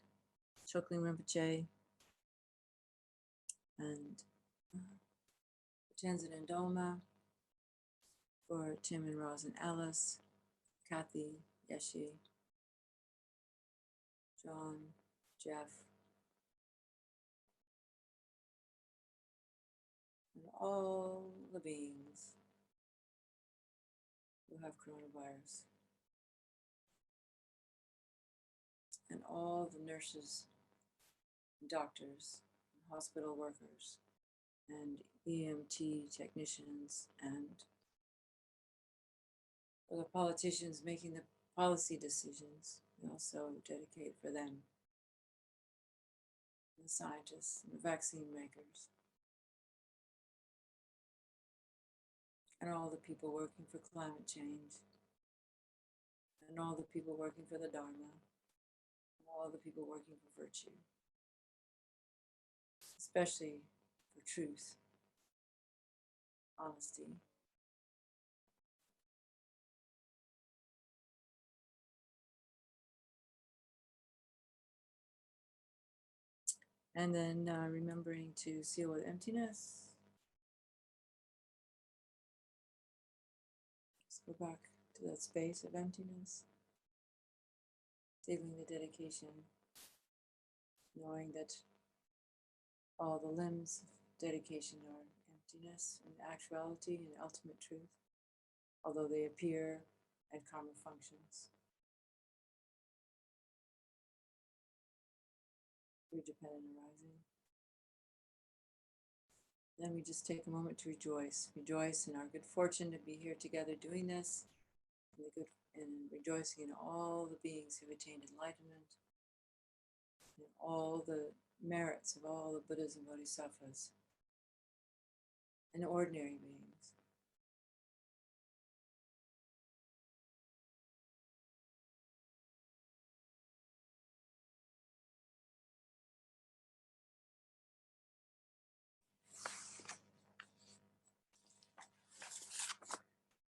Chokling Rinpoche, and Tenzin and Doma, for Tim and Roz and Alice, Kathy, Yeshi, John, Jeff, and all the beings who have coronavirus, and all the nurses, and doctors, and hospital workers, and EMT technicians, and for the politicians making the policy decisions. We also dedicate for them, the scientists, and the vaccine makers, and all the people working for climate change, and all the people working for the Dharma, and all the people working for virtue, especially for truth, honesty, and then remembering to seal with emptiness. Let's go back to that space of emptiness, sealing the dedication, knowing that all the limbs of dedication are emptiness and actuality and ultimate truth, although they appear and karma functions. Through dependent arising. Then we just take a moment to rejoice in our good fortune to be here together doing this, and rejoicing in all the beings who've attained enlightenment, and all the merits of all the Buddhas and Bodhisattvas, and ordinary beings.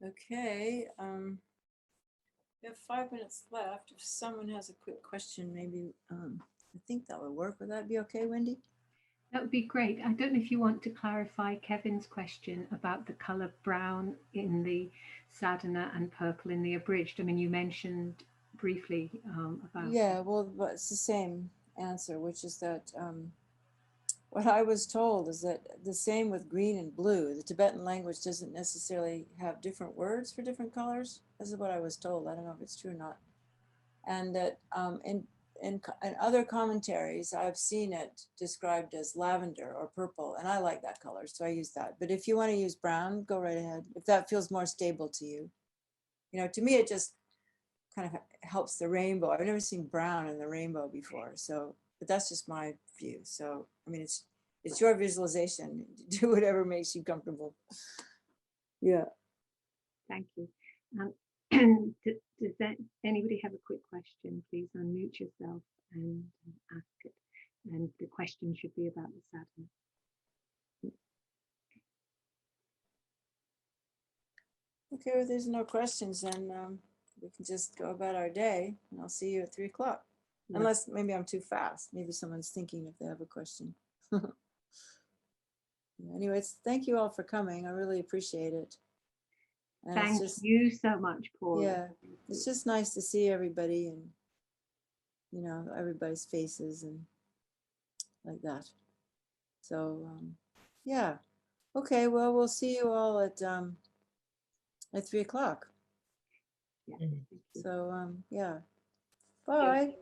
Okay, we have 5 minutes left. If someone has a quick question, maybe I think that would work. Would that be okay, Wendy? That would be great. I don't know if you want to clarify Kevin's question about the color brown in the sadhana and purple in the abridged. I mean, you mentioned briefly about... Yeah, well, but it's the same answer, which is that what I was told is that the same with green and blue. The Tibetan language doesn't necessarily have different words for different colors. This is what I was told. I don't know if it's true or not. And that in other commentaries, I've seen it described as lavender or purple, and I like that color, so I use that. But if you want to use brown, go right ahead, if that feels more stable to you. You know, to me, it just kind of helps the rainbow. I've never seen brown in the rainbow before, so, but that's just my view. So, I mean, it's your visualization. Do whatever makes you comfortable. Yeah. Thank you. Does anybody have a quick question? Please unmute yourself and ask it. And the question should be about the sadhana. Okay, well, there's no questions, then we can just go about our day, and I'll see you at 3 o'clock. Yeah. Unless maybe I'm too fast. Maybe someone's thinking if they have a question. Anyways, thank you all for coming. I really appreciate it. And thank you so much, Paula. Yeah, it's just nice to see everybody and, you know, everybody's faces and like that. So, yeah. Okay, well, we'll see you all at 3 o'clock. Yeah. So, yeah. Bye.